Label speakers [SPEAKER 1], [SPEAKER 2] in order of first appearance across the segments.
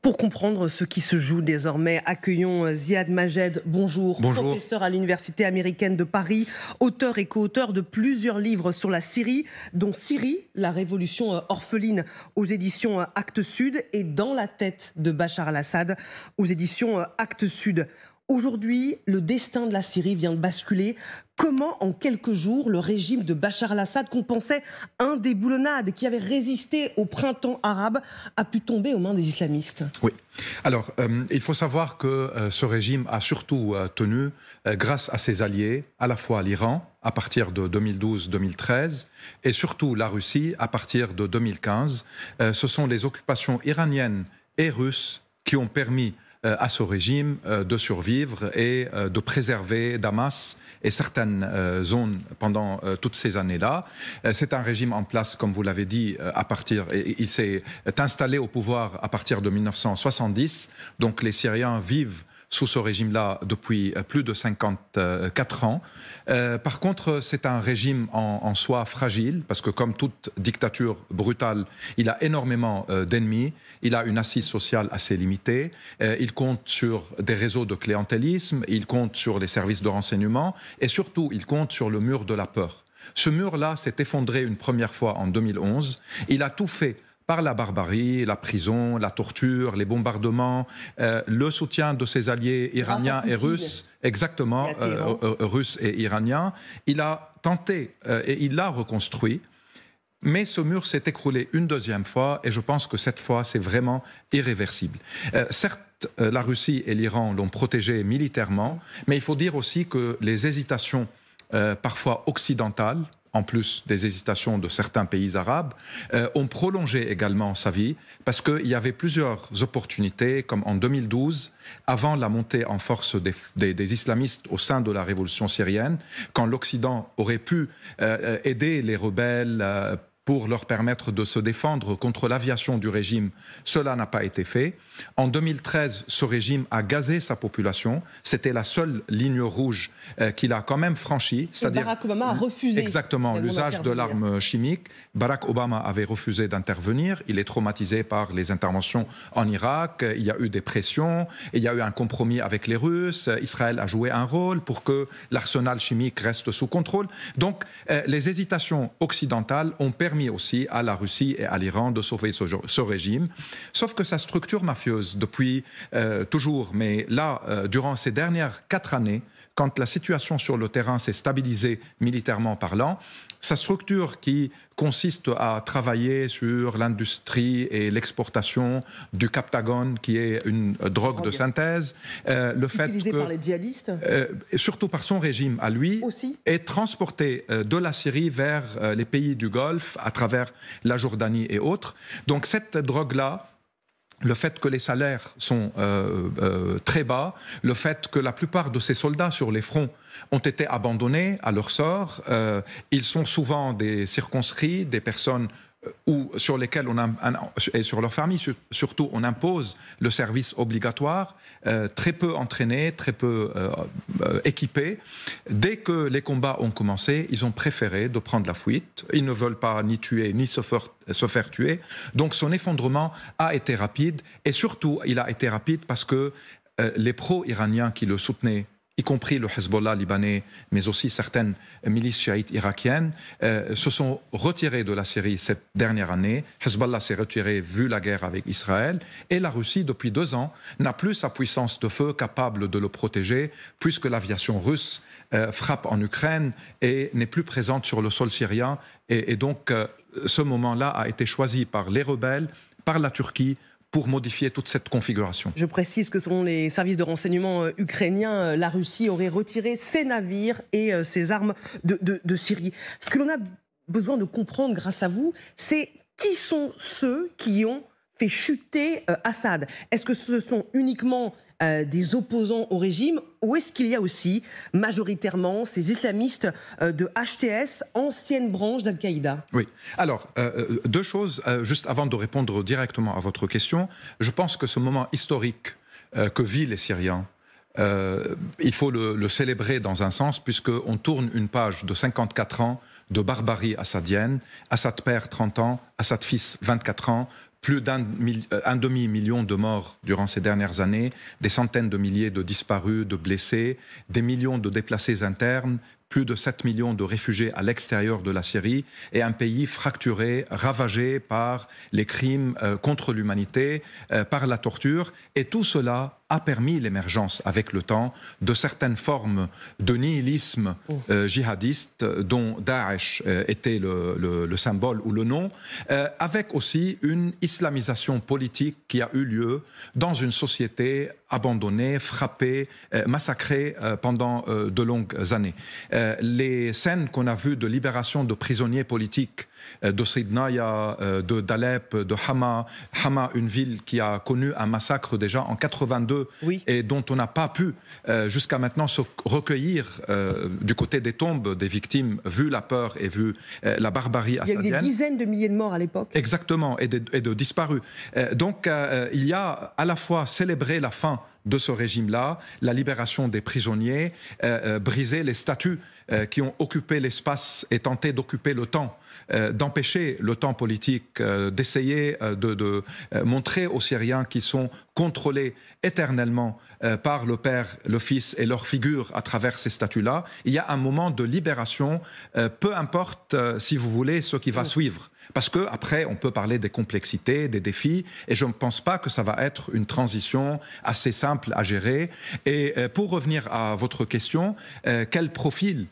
[SPEAKER 1] Pour comprendre ce qui se joue désormais, accueillons Ziad Majed. Bonjour.
[SPEAKER 2] Bonjour.
[SPEAKER 1] Professeur à l'Université américaine de Paris, auteur et co-auteur de plusieurs livres sur la Syrie, dont Syrie, la révolution orpheline aux éditions Actes Sud et Dans la tête de Bachar al-Assad aux éditions Actes Sud. Aujourd'hui, le destin de la Syrie vient de basculer. Comment, en quelques jours, le régime de Bachar al-Assad, qu'on pensait indéboulonnable, qui avait résisté au printemps arabe, a pu tomber aux mains des islamistes?
[SPEAKER 2] Oui. Alors, il faut savoir que ce régime a surtout tenu grâce à ses alliés, à la fois l'Iran, à partir de 2012-2013, et surtout la Russie, à partir de 2015. Ce sont les occupations iraniennes et russes qui ont permis à ce régime de survivre et de préserver Damas et certaines zones pendant toutes ces années-là. C'est un régime en place, comme vous l'avez dit, il s'est installé au pouvoir à partir de 1970. Donc les Syriens vivent sous ce régime-là depuis plus de 54 ans. Par contre, c'est un régime en soi fragile, parce que comme toute dictature brutale, il a énormément d'ennemis, il a une assise sociale assez limitée, il compte sur des réseaux de clientélisme, il compte sur les services de renseignement, et surtout, il compte sur le mur de la peur. Ce mur-là s'est effondré une première fois en 2011. Il a tout fait par la barbarie, la prison, la torture, les bombardements, le soutien de ses alliés iraniens et russes, exactement, russes et iraniens. Il a tenté et il l'a reconstruit, mais ce mur s'est écroulé une deuxième fois et je pense que cette fois, c'est vraiment irréversible. Certes, la Russie et l'Iran l'ont protégé militairement, mais il faut dire aussi que les hésitations, parfois occidentales, en plus des hésitations de certains pays arabes, ont prolongé également sa vie parce qu'il y avait plusieurs opportunités, comme en 2012, avant la montée en force des islamistes au sein de la révolution syrienne, quand l'Occident aurait pu aider les rebelles pour leur permettre de se défendre contre l'aviation du régime. Cela n'a pas été fait. En 2013, ce régime a gazé sa population. C'était la seule ligne rouge qu'il a quand même franchie.
[SPEAKER 1] C'est-à-dire Barack Obama a refusé.
[SPEAKER 2] Exactement, l'usage de l'arme chimique. Barack Obama avait refusé d'intervenir. Il est traumatisé par les interventions en Irak. Il y a eu des pressions. Il y a eu un compromis avec les Russes. Israël a joué un rôle pour que l'arsenal chimique reste sous contrôle. Donc, les hésitations occidentales ont permis aussi à la Russie et à l'Iran de sauver ce régime. Sauf que sa structure mafieuse, depuis toujours, mais là, durant ces dernières 4 années, quand la situation sur le terrain s'est stabilisée militairement parlant, sa structure qui consiste à travailler sur l'industrie et l'exportation du Captagon, qui est une drogue de synthèse, le fait
[SPEAKER 1] utilisé par les djihadistes,
[SPEAKER 2] surtout par son régime à lui,
[SPEAKER 1] aussi,
[SPEAKER 2] est transporté de la Syrie vers les pays du Golfe, à travers la Jordanie et autres. Donc cette drogue-là, le fait que les salaires sont très bas, le fait que la plupart de ces soldats sur les fronts ont été abandonnés à leur sort, ils sont souvent des circonscrits, des personnes sur lesquelles et sur leur famille surtout, on impose le service obligatoire, très peu entraînés, très peu équipés. Dès que les combats ont commencé, ils ont préféré de prendre la fuite. Ils ne veulent pas ni tuer, ni se faire tuer. Donc son effondrement a été rapide, et surtout, il a été rapide parce que les pro-iraniens qui le soutenaient, y compris le Hezbollah libanais, mais aussi certaines milices chiites irakiennes, se sont retirés de la Syrie cette dernière année. Hezbollah s'est retiré vu la guerre avec Israël. Et la Russie, depuis 2 ans, n'a plus sa puissance de feu capable de le protéger, puisque l'aviation russe frappe en Ukraine et n'est plus présente sur le sol syrien. Et donc, ce moment-là a été choisi par les rebelles, par la Turquie, pour modifier toute cette configuration.
[SPEAKER 1] Je précise que selon les services de renseignement ukrainiens, la Russie aurait retiré ses navires et ses armes de Syrie. Ce que l'on a besoin de comprendre grâce à vous, c'est qui sont ceux qui ont fait chuter Assad. Est-ce que ce sont uniquement des opposants au régime, ou est-ce qu'il y a aussi majoritairement ces islamistes de HTS, ancienne branche d'Al-Qaïda?
[SPEAKER 2] Oui. Alors, 2 choses, juste avant de répondre directement à votre question. Je pense que ce moment historique que vivent les Syriens, il faut le célébrer dans un sens, puisqu'on tourne une page de 54 ans de barbarie assadienne. Assad père 30 ans, Assad fils 24 ans, plus d'un demi-million de morts durant ces dernières années, des centaines de milliers de disparus, de blessés, des millions de déplacés internes, plus de 7 millions de réfugiés à l'extérieur de la Syrie et un pays fracturé, ravagé par les crimes contre l'humanité, par la torture. Et tout cela a permis l'émergence, avec le temps, de certaines formes de nihilisme djihadiste, dont Daesh était le symbole ou le nom, avec aussi une islamisation politique qui a eu lieu dans une société abandonnée, frappée, massacrée pendant de longues années. Les scènes qu'on a vues de libération de prisonniers politiques de Sidnaya, d'Alep, de Hama, une ville qui a connu un massacre déjà en 82 et dont on n'a pas pu jusqu'à maintenant se recueillir du côté des tombes des victimes, vu la peur et vu la barbarie assadienne.
[SPEAKER 1] Il y a eu des dizaines de milliers de morts à l'époque.
[SPEAKER 2] Exactement, et de disparus. Donc il y a à la fois célébré la fin de ce régime-là, la libération des prisonniers, briser les statuts qui ont occupé l'espace et tenté d'occuper le temps, d'empêcher le temps politique, d'essayer de montrer aux Syriens qu'ils sont contrôlés éternellement par le Père, le Fils et leur figure à travers ces statuts-là. Il y a un moment de libération, peu importe, si vous voulez, ce qui va suivre. Parce qu'après, on peut parler des complexités, des défis, et je ne pense pas que ça va être une transition assez simple à gérer. Et pour revenir à votre question, quel profil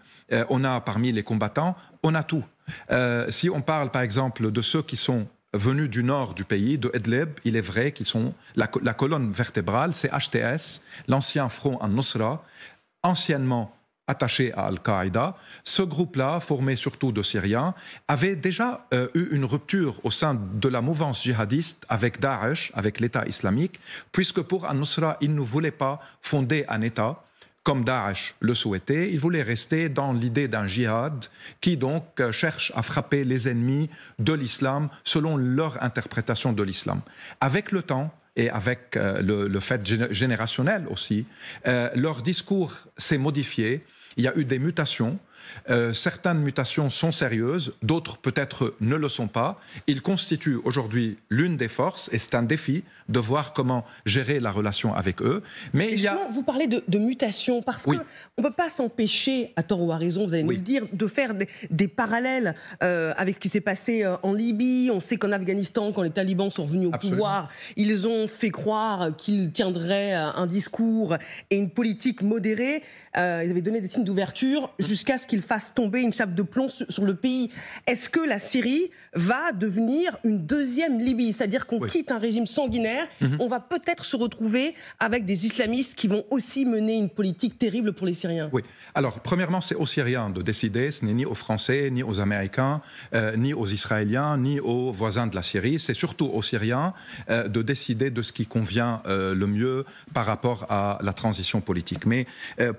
[SPEAKER 2] on a parmi les combattants? On a tout. Si on parle par exemple de ceux qui sont venus du nord du pays, de Idlib, il est vrai qu'ils sont la colonne vertébrale, c'est HTS, l'ancien front al-Nusra, anciennement attaché à Al-Qaïda. Ce groupe-là, formé surtout de Syriens, avait déjà eu une rupture au sein de la mouvance djihadiste avec Daesh, avec l'État islamique, puisque pour Al-Nusra, il ne voulait pas fonder un État comme Daesh le souhaitait. Il voulait rester dans l'idée d'un djihad qui donc cherche à frapper les ennemis de l'islam selon leur interprétation de l'islam. Avec le temps, et avec le fait générationnel aussi, leur discours s'est modifié. Il y a eu des mutations. Certaines mutations sont sérieuses, d'autres peut-être ne le sont pas. Ils constituent aujourd'hui l'une des forces et c'est un défi de voir comment gérer la relation avec eux. Mais
[SPEAKER 1] vous parlez de mutation parce qu'on ne peut pas s'empêcher, à tort ou à raison, vous allez nous le dire, de faire des parallèles avec ce qui s'est passé en Libye. On sait qu'en Afghanistan, quand les talibans sont revenus au pouvoir, ils ont fait croire qu'ils tiendraient un discours et une politique modérée. Ils avaient donné des signes d'ouverture jusqu'à ce qu'ils fassent tomber une chape de plomb sur le pays. Est-ce que la Syrie va devenir une deuxième Libye? C'est-à-dire qu'on quitte un régime sanguinaire, on va peut-être se retrouver avec des islamistes qui vont aussi mener une politique terrible pour les Syriens.
[SPEAKER 2] Oui. Alors, premièrement, c'est aux Syriens de décider. Ce n'est ni aux Français, ni aux Américains, ni aux Israéliens, ni aux voisins de la Syrie. C'est surtout aux Syriens de décider de ce qui convient le mieux par rapport à la transition politique. Mais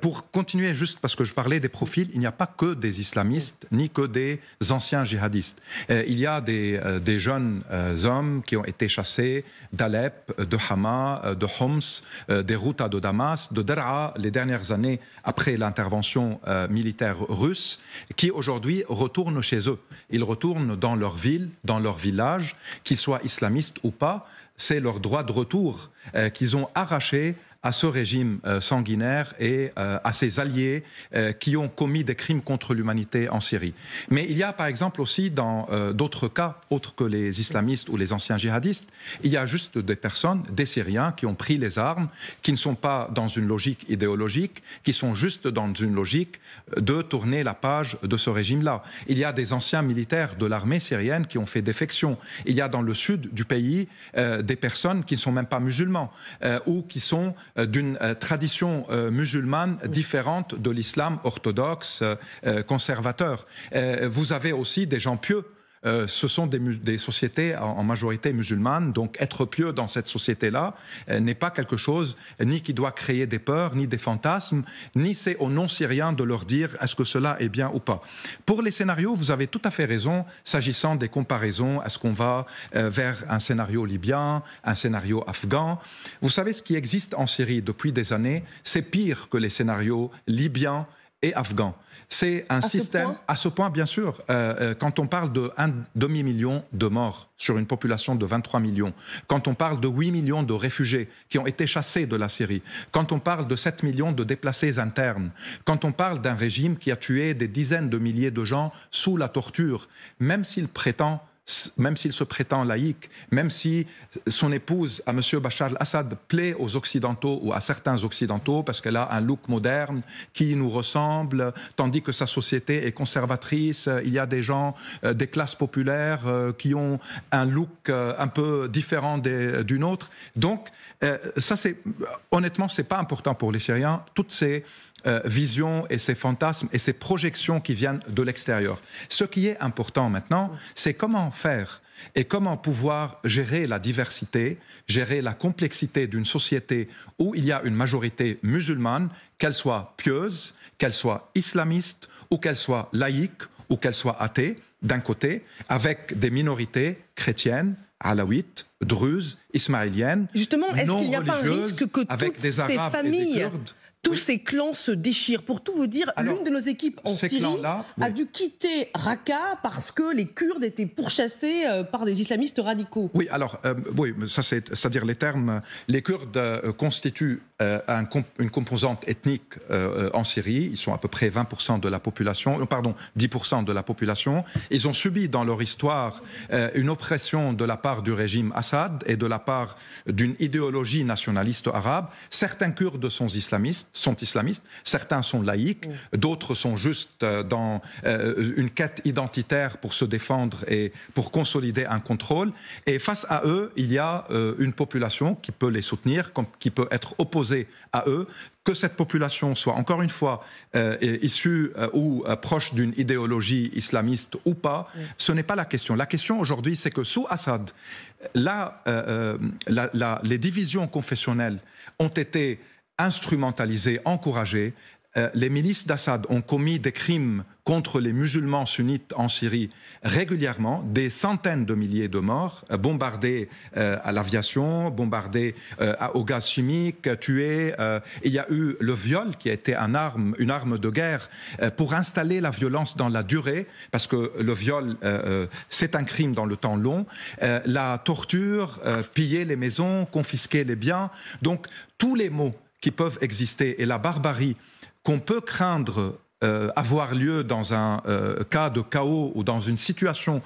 [SPEAKER 2] pour continuer, juste parce que je parlais des profils, il n'y a pas que des islamistes, ni que des anciens djihadistes. Il y a des jeunes hommes qui ont été chassés d'Alep, de Hama, de Homs, des routes de Damas, de Daraa, les dernières années après l'intervention militaire russe, qui aujourd'hui retournent chez eux. Ils retournent dans leur ville, dans leur village, qu'ils soient islamistes ou pas. C'est leur droit de retour qu'ils ont arraché à ce régime sanguinaire et à ses alliés qui ont commis des crimes contre l'humanité en Syrie. Mais il y a par exemple aussi dans d'autres cas, autres que les islamistes ou les anciens djihadistes, il y a juste des personnes, des Syriens qui ont pris les armes, qui ne sont pas dans une logique idéologique, qui sont juste dans une logique de tourner la page de ce régime-là. Il y a des anciens militaires de l'armée syrienne qui ont fait défection. Il y a dans le sud du pays des personnes qui ne sont même pas musulmans ou qui sont d'une tradition musulmane différente de l'islam orthodoxe conservateur. Vous avez aussi des gens pieux. Ce sont des sociétés en majorité musulmanes, donc être pieux dans cette société-là n'est pas quelque chose ni qui doit créer des peurs, ni des fantasmes, ni c'est aux non-syriens de leur dire est-ce que cela est bien ou pas. Pour les scénarios, vous avez tout à fait raison, s'agissant des comparaisons, est-ce qu'on va vers un scénario libyen, un scénario afghan. Vous savez, ce qui existe en Syrie depuis des années, c'est pire que les scénarios libyens et afghans. C'est un système, à ce point, bien sûr, quand on parle d'1 demi-million de morts sur une population de 23 millions, quand on parle de 8 millions de réfugiés qui ont été chassés de la Syrie, quand on parle de 7 millions de déplacés internes, quand on parle d'un régime qui a tué des dizaines de milliers de gens sous la torture, même s'il se prétend laïque, même si son épouse, à M. Bachar al-Assad, plaît aux Occidentaux ou à certains Occidentaux parce qu'elle a un look moderne qui nous ressemble, tandis que sa société est conservatrice. Il y a des gens des classes populaires qui ont un look un peu différent d'une autre. Donc, ça, honnêtement, ce n'est pas important pour les Syriens. Toutes ces visions et ces fantasmes et ces projections qui viennent de l'extérieur. Ce qui est important maintenant, c'est comment faire et comment pouvoir gérer la diversité, gérer la complexité d'une société où il y a une majorité musulmane, qu'elle soit pieuse, qu'elle soit islamiste ou qu'elle soit laïque ou qu'elle soit athée, d'un côté, avec des minorités chrétiennes, alaouites, druzes, ismaéliennes,
[SPEAKER 1] justement, est-ce qu'il n'y a pas un risque que toutes
[SPEAKER 2] des
[SPEAKER 1] ces
[SPEAKER 2] Arabes
[SPEAKER 1] familles,
[SPEAKER 2] et des Kurdes,
[SPEAKER 1] tous ces clans se déchirent? Pour tout vous dire, l'une de nos équipes en Syrie a dû quitter Raqqa parce que les Kurdes étaient pourchassés par des islamistes radicaux.
[SPEAKER 2] Oui, alors, oui, ça c'est-à-dire les termes. Les Kurdes constituent une composante ethnique en Syrie. Ils sont à peu près 20% de la population, pardon, 10% de la population. Ils ont subi dans leur histoire une oppression de la part du régime Assad et de la part d'une idéologie nationaliste arabe. Certains Kurdes sont islamistes, certains sont laïcs, d'autres sont juste dans une quête identitaire pour se défendre et pour consolider un contrôle. Et face à eux, il y a une population qui peut les soutenir, qui peut être opposée à eux. Que cette population soit, encore une fois, issue ou proche d'une idéologie islamiste ou pas, ce n'est pas la question. La question aujourd'hui, c'est que sous Assad, les divisions confessionnelles ont été instrumentalisées, encouragées. Les milices d'Assad ont commis des crimes contre les musulmans sunnites en Syrie régulièrement, des centaines de milliers de morts, bombardés à l'aviation, bombardés au gaz chimique, tués. Il y a eu le viol qui a été une arme de guerre pour installer la violence dans la durée, parce que le viol, c'est un crime dans le temps long. La torture, piller les maisons, confisquer les biens. Donc, tous les maux qui peuvent exister et la barbarie qu'on peut craindre avoir lieu dans un cas de chaos ou dans une situation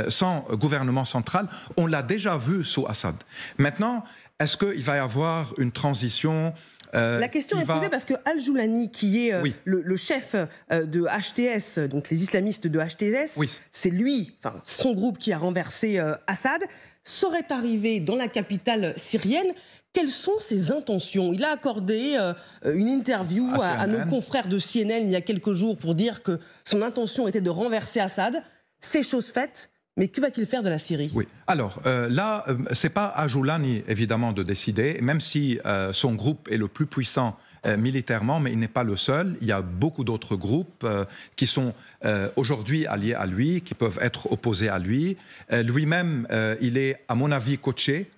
[SPEAKER 2] sans gouvernement central, on l'a déjà vu sous Assad. Maintenant, est-ce qu'il va y avoir une transition
[SPEAKER 1] la question est posée parce que Al-Joulani, qui est le chef de HTS, donc les islamistes de HTS, c'est lui, enfin son groupe qui a renversé Assad, serait arrivé dans la capitale syrienne. Quelles sont ses intentions? Il a accordé une interview à nos confrères de CNN il y a quelques jours pour dire que son intention était de renverser Assad. C'est chose faite. Mais que va-t-il faire de la Syrie?
[SPEAKER 2] Oui. Alors là, c'est pas à Joulani évidemment de décider, même si son groupe est le plus puissant militairement, mais il n'est pas le seul. Il y a beaucoup d'autres groupes qui sont aujourd'hui alliés à lui, qui peuvent être opposés à lui. Lui-même, il est, à mon avis, coaché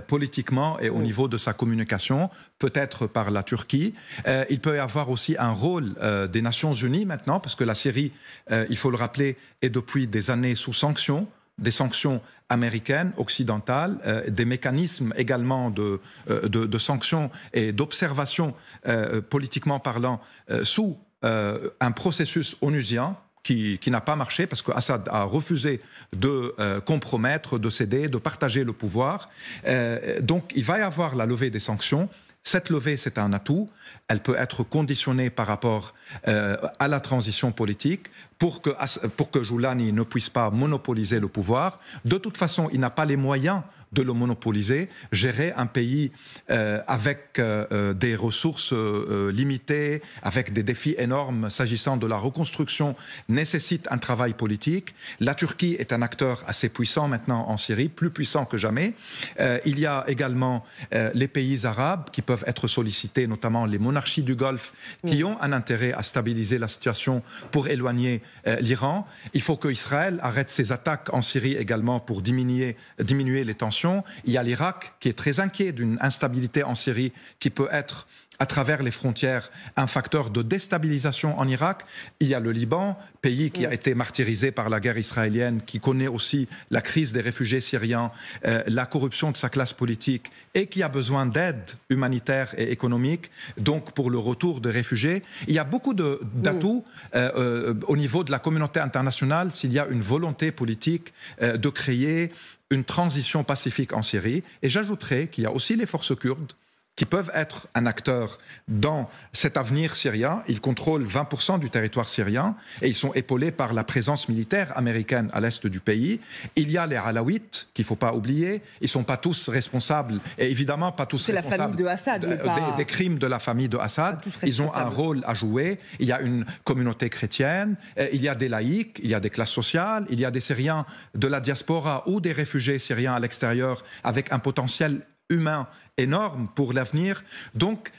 [SPEAKER 2] politiquement et au niveau de sa communication, peut-être par la Turquie. Il peut y avoir aussi un rôle des Nations Unies maintenant, parce que la Syrie, il faut le rappeler, est depuis des années sous sanctions, des sanctions américaines, occidentales, des mécanismes également de sanctions et d'observation politiquement parlant sous un processus onusien, qui n'a pas marché parce qu'Assad a refusé de compromettre, de céder, de partager le pouvoir. Donc il va y avoir la levée des sanctions. Cette levée, c'est un atout. Elle peut être conditionnée par rapport à la transition politique pour que Joulani ne puisse pas monopoliser le pouvoir. De toute façon, il n'a pas les moyens de le monopoliser. Gérer un pays avec des ressources limitées, avec des défis énormes s'agissant de la reconstruction, nécessite un travail politique. La Turquie est un acteur assez puissant maintenant en Syrie, plus puissant que jamais. Il y a également les pays arabes qui peuvent être sollicités, notamment les monarchies du Golfe, qui ont un intérêt à stabiliser la situation pour éloigner l'Iran. Il faut qu'Israël arrête ses attaques en Syrie également pour diminuer les tensions. Il y a l'Irak qui est très inquiet d'une instabilité en Syrie qui peut être à travers les frontières un facteur de déstabilisation en Irak. Il y a le Liban, pays qui a été martyrisé par la guerre israélienne, qui connaît aussi la crise des réfugiés syriens, la corruption de sa classe politique et qui a besoin d'aide humanitaire et économique, donc pour le retour des réfugiés. Il y a beaucoup d'atouts au niveau de la communauté internationale s'il y a une volonté politique de créer une transition pacifique en Syrie. Et j'ajouterais qu'il y a aussi les forces kurdes qui peuvent être un acteur dans cet avenir syrien. Ils contrôlent 20% du territoire syrien et ils sont épaulés par la présence militaire américaine à l'est du pays. Il y a les Alaouites, qu'il ne faut pas oublier. Ils ne sont pas tous responsables, et évidemment pas tous responsables.
[SPEAKER 1] C'est la famille de Assad.
[SPEAKER 2] Des crimes de la famille de Assad. Ils ont un rôle à jouer. Il y a une communauté chrétienne, il y a des laïcs, il y a des classes sociales, il y a des Syriens de la diaspora ou des réfugiés syriens à l'extérieur avec un potentiel humain énorme pour l'avenir. Donc,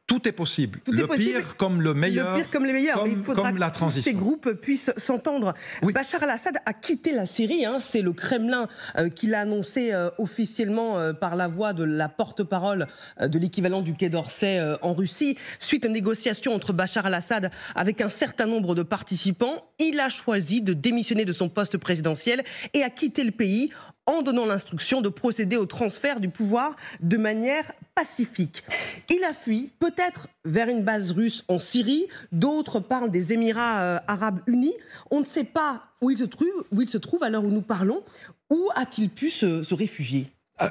[SPEAKER 2] tout est possible. Le pire comme le meilleur.
[SPEAKER 1] Le pire comme les meilleurs.
[SPEAKER 2] Comme,
[SPEAKER 1] mais il faudra
[SPEAKER 2] la
[SPEAKER 1] que tous ces groupes puissent s'entendre. Oui. Bachar al-Assad a quitté la Syrie. C'est le Kremlin qui l'a annoncé officiellement par la voix de la porte-parole de l'équivalent du Quai d'Orsay en Russie. Suite aux négociations entre Bachar al-Assad avec un certain nombre de participants, il a choisi de démissionner de son poste présidentiel et a quitté le pays en donnant l'instruction de procéder au transfert du pouvoir de manière pacifique. Il a fui, peut-être vers une base russe en Syrie, d'autres parlent des Émirats arabes unis. On ne sait pas où il se trouve à l'heure où nous parlons. Où a-t-il pu se réfugier ?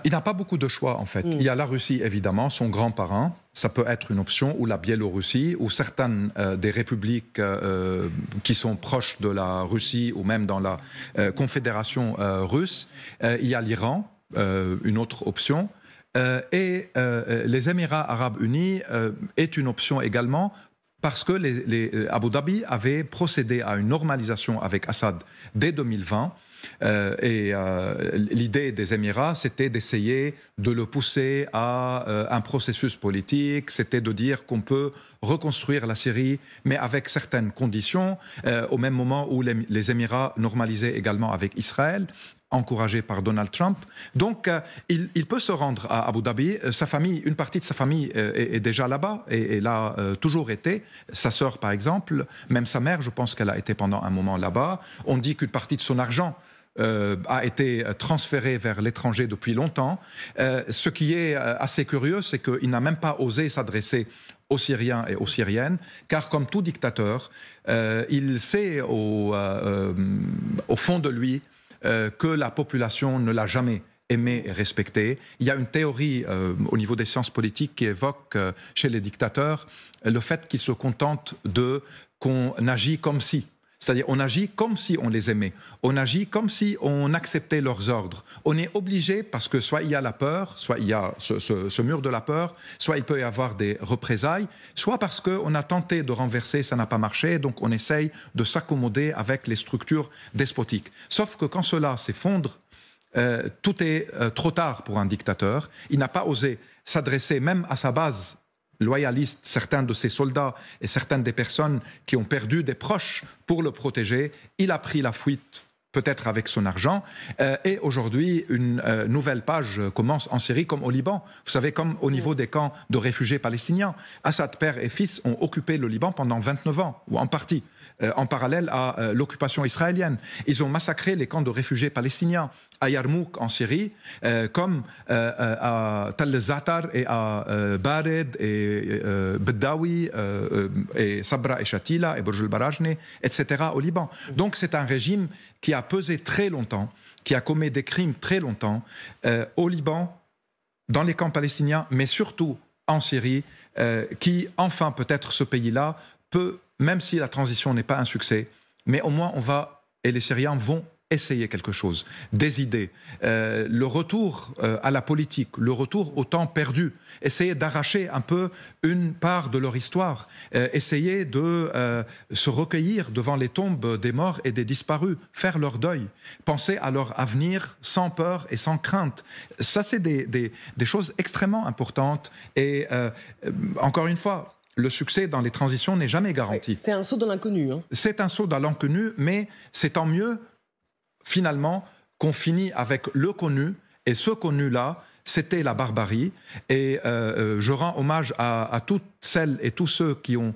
[SPEAKER 2] Il n'a pas beaucoup de choix, en fait. Il y a la Russie, évidemment, son grand parrain. Ça peut être une option, ou la Biélorussie, ou certaines des républiques qui sont proches de la Russie, ou même dans la Confédération russe. Il y a l'Iran, une autre option. Et les Émirats arabes unis est une option également, parce que Abu Dhabi avait procédé à une normalisation avec Assad dès 2020. L'idée des Émirats, c'était d'essayer de le pousser à un processus politique, c'était de dire qu'on peut reconstruire la Syrie, mais avec certaines conditions, au même moment où les Émirats normalisaient également avec Israël, encouragé par Donald Trump. Donc, il peut se rendre à Abu Dhabi. Sa famille, une partie de sa famille est déjà là-bas et l'a toujours été. Sa sœur, par exemple, même sa mère, je pense qu'elle a été pendant un moment là-bas. On dit qu'une partie de son argent a été transféré vers l'étranger depuis longtemps. Ce qui est assez curieux, c'est qu'il n'a même pas osé s'adresser aux Syriens et aux Syriennes, car comme tout dictateur, il sait au fond de lui que la population ne l'a jamais aimé et respecté. Il y a une théorie au niveau des sciences politiques qui évoque chez les dictateurs le fait qu'ils se contentent qu'on agit comme si. C'est-à-dire on agit comme si on les aimait. On agit comme si on acceptait leurs ordres. On est obligé parce que soit il y a la peur, soit il y a ce mur de la peur, soit il peut y avoir des représailles, soit parce qu'on a tenté de renverser, ça n'a pas marché, donc on essaye de s'accommoder avec les structures despotiques. Sauf que quand cela s'effondre, tout est trop tard pour un dictateur. Il n'a pas osé s'adresser même à sa base loyalistes, certains de ses soldats et certaines des personnes qui ont perdu des proches pour le protéger. Il a pris la fuite, peut-être avec son argent. Et aujourd'hui, une nouvelle page commence en Syrie comme au Liban. Vous savez, comme au niveau des camps de réfugiés palestiniens. Assad, père et fils, ont occupé le Liban pendant 29 ans, ou en partie, en parallèle à l'occupation israélienne. Ils ont massacré les camps de réfugiés palestiniens à Yarmouk en Syrie, comme à Tal Zatar et à Bared et Bedawi et Sabra et Shatila et Burj al-Barajne, etc. au Liban. Donc c'est un régime qui a pesé très longtemps, qui a commis des crimes très longtemps au Liban, dans les camps palestiniens, mais surtout en Syrie, qui enfin peut-être ce pays-là peut, même si la transition n'est pas un succès, mais au moins et les Syriens vont essayer quelque chose, des idées, le retour à la politique, le retour au temps perdu, essayer d'arracher un peu une part de leur histoire, essayer de se recueillir devant les tombes des morts et des disparus, faire leur deuil, penser à leur avenir sans peur et sans crainte. Ça, c'est des choses extrêmement importantes et encore une fois, le succès dans les transitions n'est jamais garanti.
[SPEAKER 1] C'est un saut dans l'inconnu.
[SPEAKER 2] C'est un saut dans l'inconnu, mais c'est tant mieux finalement qu'on finit avec le connu, et ce connu-là, c'était la barbarie. Et je rends hommage à toutes celles et tous ceux qui ont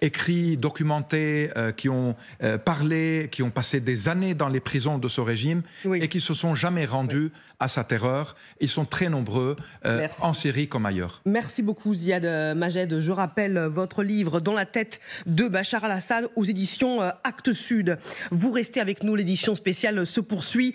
[SPEAKER 2] écrit, documenté, qui ont parlé, qui ont passé des années dans les prisons de ce régime et qui se sont jamais rendus à sa terreur. Ils sont très nombreux en Syrie comme ailleurs.
[SPEAKER 1] Merci beaucoup Ziad Majed. Je rappelle votre livre Dans la tête de Bachar al-Assad aux éditions Actes Sud. Vous restez avec nous, l'édition spéciale se poursuit.